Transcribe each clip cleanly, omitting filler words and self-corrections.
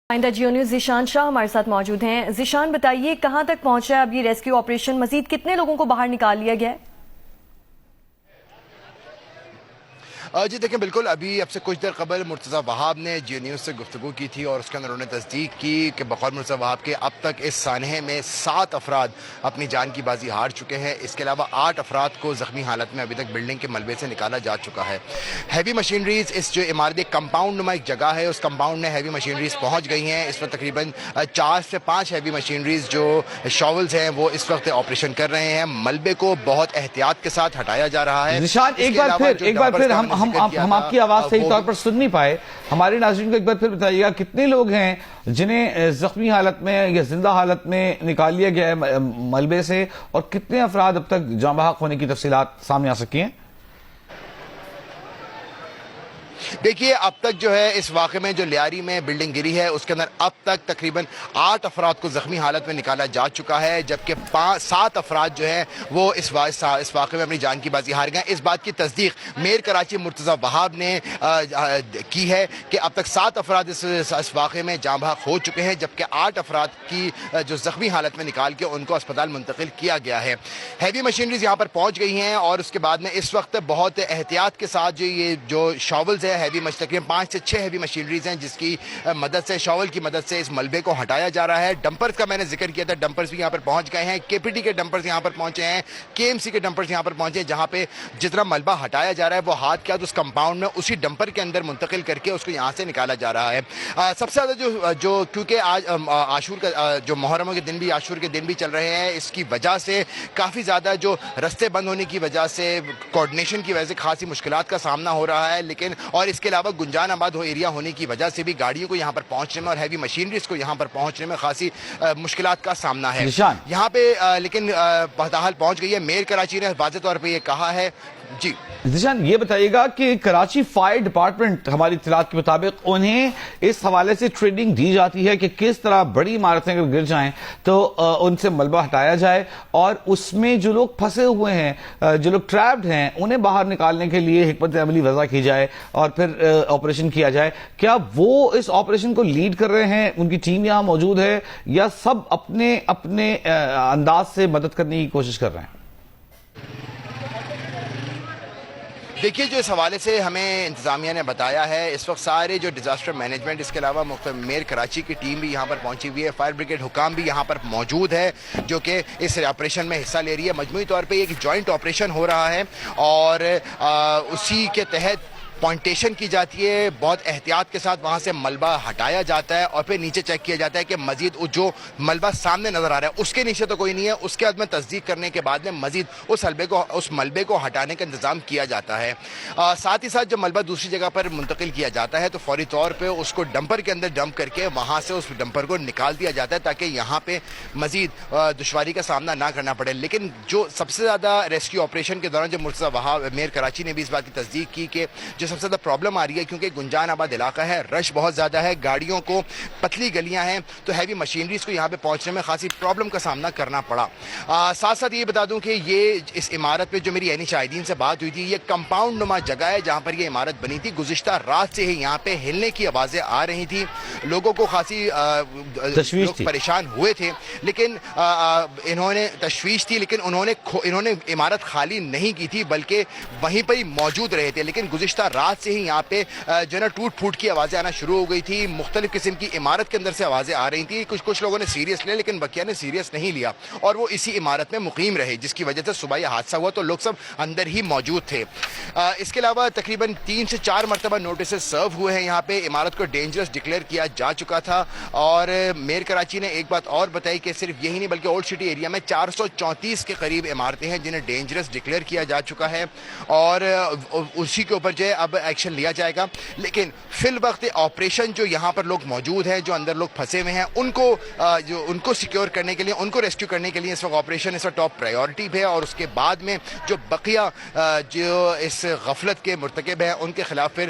آئندہ جیو نیوز ذیشان شاہ ہمارے ساتھ موجود ہیں۔ ذیشان بتائیے کہاں تک پہنچا ہے اب یہ ریسکیو آپریشن، مزید کتنے لوگوں کو باہر نکال لیا گیا ہے؟ جی دیکھیں بالکل، ابھی اب سے کچھ دیر قبل مرتضی وہاب نے جیو نیوز سے گفتگو کی تھی اور اس کے اندر انہوں نے تصدیق کی کہ بقول مرتضی وہاب کے اب تک اس سانحے میں 7 افراد اپنی جان کی بازی ہار چکے ہیں۔ اس کے علاوہ 8 افراد کو زخمی حالت میں ابھی تک بلڈنگ کے ملبے سے نکالا جا چکا ہے۔ ہیوی مشینریز اس جو عمارت ایک کمپاؤنڈ نما ایک جگہ ہے، اس کمپاؤنڈ میں ہیوی مشینریز پہنچ گئی ہیں۔ اس وقت تقریباً 4 سے 5 ہیوی مشینریز جو شاولز ہیں وہ اس وقت آپریشن کر رہے ہیں۔ ملبے کو بہت احتیاط کے ساتھ ہٹایا جا رہا ہے۔ ذیشان ایک بار پھر ہم آپ کی آواز صحیح طور پر سن نہیں پائے، ہمارے ناظرین کو ایک بار پھر بتائیے گا کتنے لوگ ہیں جنہیں زخمی حالت میں یا زندہ حالت میں نکال لیا گیا ہے ملبے سے، اور کتنے افراد اب تک جاں بحق ہونے کی تفصیلات سامنے آ سکی ہیں؟ دیکھیے اب تک جو ہے اس واقعے میں جو لیاری میں بلڈنگ گری ہے اس کے اندر اب تک تقریباً 8 افراد کو زخمی حالت میں نکالا جا چکا ہے، جبکہ 7 افراد جو ہیں وہ اس واقعے میں اپنی جان کی بازی ہار گئے ہیں۔ اس بات کی تصدیق میئر کراچی مرتضی وہاب نے کی ہے کہ اب تک 7 افراد اس واقعے میں جاں بحق ہو چکے ہیں، جبکہ 8 افراد کی جو زخمی حالت میں نکال کے ان کو اسپتال منتقل کیا گیا ہے۔ ہیوی مشینریز یہاں پر پہنچ گئی ہیں اور اس کے بعد میں اس وقت بہت احتیاط کے ساتھ یہ جو شاولز ہے تقریباً 5 سے 6 ہیوی مشینریز ہیں جس کی مدد سے شاول کی مدد سے اس ملبے کو ہٹایا جا رہا ہے۔ ڈمپرز کا میں نے ذکر کیا تھا، ڈمپرز بھی یہاں پر پہنچ گئے ہیں، کے پی ٹی کے ڈمپرز یہاں پر پہنچے ہیں، کے ایم سی کے ڈمپرز یہاں پر پہنچے ہیں، جہاں پہ جتنا ملبہ ہٹایا جا رہا ہے وہ ہاتھ کے ہاتھ اس کمپاؤنڈ میں اسی ڈمپر کے اندر منتقل کر کے اس کو یہاں سے نکالا جا رہا ہے۔ سب سے زیادہ جو کیونکہ آج عاشور کا جو محرموں کے دن بھی عاشور کے دن بھی چل رہے ہیں، اس کی وجہ سے کافی زیادہ جو رستے بند ہونے کی وجہ سے کوارڈینیشن کی وجہ سے خاصی مشکلات کا سامنا ہو رہا ہے، لیکن اور اس کے علاوہ گنجان آباد ایریا ہونے کی وجہ سے بھی گاڑیوں کو یہاں پر پہنچنے میں اور ہیوی مشینریز کو یہاں پر پہنچنے میں خاصی مشکلات کا سامنا ہے یہاں پہ، لیکن بہرحال پہنچ گئی ہے۔ میئر کراچی نے واضح طور پہ یہ کہا ہے۔ جی ذیشان یہ بتائیے گا کہ کراچی فائر ڈپارٹمنٹ ہماری اطلاعات کے مطابق انہیں اس حوالے سے ٹریننگ دی جاتی ہے کہ کس طرح بڑی عمارتیں اگر گر جائیں تو ان سے ملبہ ہٹایا جائے، اور اس میں جو لوگ پھنسے ہوئے ہیں، جو لوگ ٹریپڈ ہیں، انہیں باہر نکالنے کے لیے حکمت عملی وضع کی جائے اور پھر آپریشن کیا جائے۔ کیا وہ اس آپریشن کو لیڈ کر رہے ہیں، ان کی ٹیم یہاں موجود ہے، یا سب اپنے اپنے انداز سے مدد کرنے کی کوشش کر رہے ہیں؟ دیکھیے جو اس حوالے سے ہمیں انتظامیہ نے بتایا ہے، اس وقت سارے جو ڈیزاسٹر مینجمنٹ، اس کے علاوہ مختلف میئر کراچی کی ٹیم بھی یہاں پر پہنچی ہوئی ہے، فائر بریگیڈ حکام بھی یہاں پر موجود ہے جو کہ اس آپریشن میں حصہ لے رہی ہے۔ مجموعی طور پہ ایک جوائنٹ آپریشن ہو رہا ہے اور اسی کے تحت پوائنٹیشن کی جاتی ہے، بہت احتیاط کے ساتھ وہاں سے ملبہ ہٹایا جاتا ہے اور پھر نیچے چیک کیا جاتا ہے کہ مزید جو ملبہ سامنے نظر آ رہا ہے اس کے نیچے تو کوئی نہیں ہے، اس کے بعد میں تصدیق کرنے کے بعد میں مزید اس ملبے کو ہٹانے کا انتظام کیا جاتا ہے۔ ساتھ ہی ساتھ جب ملبہ دوسری جگہ پر منتقل کیا جاتا ہے تو فوری طور پہ اس کو ڈمپر کے اندر ڈمپ کر کے وہاں سے اس ڈمپر کو نکال دیا جاتا ہے تاکہ یہاں پہ مزید دشواری کا سامنا نہ کرنا پڑے۔ لیکن جو سب سے زیادہ ریسکیو آپریشن کے دوران جب مرتضی وہاب میئر کراچی نے بھی اس بات کی تصدیق کی کہ جو سب سے زیادہ پرابلم آ رہی ہے کیونکہ گنجان آباد علاقہ ہے، رش بہت زیادہ ہے، گاڑیوں کو پتلی گلیاں ہیں، تو ہیوی مشینریز کو یہاں پہ پہنچنے میں خاصی پرابلم کا سامنا کرنا پڑا۔ ساتھ ساتھ یہ بتا دوں کہ یہ اس عمارت پہ جو میری عینی شاہدین سے بات ہوئی تھی، یہ کمپاؤنڈ نما جگہ ہے جہاں پر یہ عمارت بنی تھی۔ گزشتہ رات سے ہی یہاں پہ ہلنے کی آوازیں آ رہی تھی، لوگوں کو خاصی لوگ پریشان ہوئے تھے، لیکن انہوں نے تشویش تھی، لیکن انہوں نے عمارت خالی نہیں کی تھی بلکہ وہیں پر ہی موجود رہے تھے۔ لیکن گزشتہ رات سے ہی یہاں پہ جو ہے نا ٹوٹ پھوٹ کی آوازیں آنا شروع ہو گئی تھی، مختلف قسم کی عمارت کے اندر سے آوازیں آ رہی تھیں۔ کچھ لوگوں نے سیریس لیا لیکن بقیہ نے سیریس نہیں لیا اور وہ اسی عمارت میں مقیم رہے، جس کی وجہ سے صبح یہ حادثہ ہوا تو لوگ سب اندر ہی موجود تھے۔ اس کے علاوہ تقریباً 3 سے 4 مرتبہ نوٹسز سرو ہوئے ہیں، یہاں پہ عمارت کو ڈینجرس ڈکلیئر کیا جا چکا تھا۔ اور میئر کراچی نے ایک بات اور بتائی کہ صرف یہی نہیں بلکہ اولڈ سٹی ایریا میں 434 کے قریب عمارتیں ہیں جنہیں ڈینجرس ڈکلیئر کیا جا چکا ہے اور اسی کے اوپر جو ہے اب ایکشن لیا جائے گا۔ لیکن فی الوقت آپریشن جو یہاں پر لوگ موجود ہیں، جو اندر لوگ پھنسے ہوئے ہیں، ان کو سیکیور کرنے کے لیے، ان کو ریسکیو کرنے کے لیے اس وقت آپریشن اس وقت ٹاپ پرائیورٹی پہ ہے، اور اس کے بعد میں جو بقیہ جو اس غفلت کے مرتکب ہیں ان کے خلاف پھر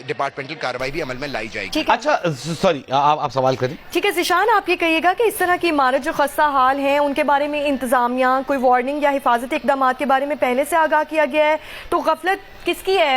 ڈپارٹمنٹل کارروائی بھی عمل میں لائی جائے گی۔ اچھا سوری، آپ سوال کریں۔ ٹھیک ہے ذیشان، آپ یہ کہیے گا کہ اس طرح کی عمارت جو خستہ حال ہیں ان کے بارے میں انتظامیہ کوئی وارننگ یا حفاظتی اقدامات کے بارے میں پہلے سے آگاہ کیا گیا ہے، تو غفلت کس کی ہے؟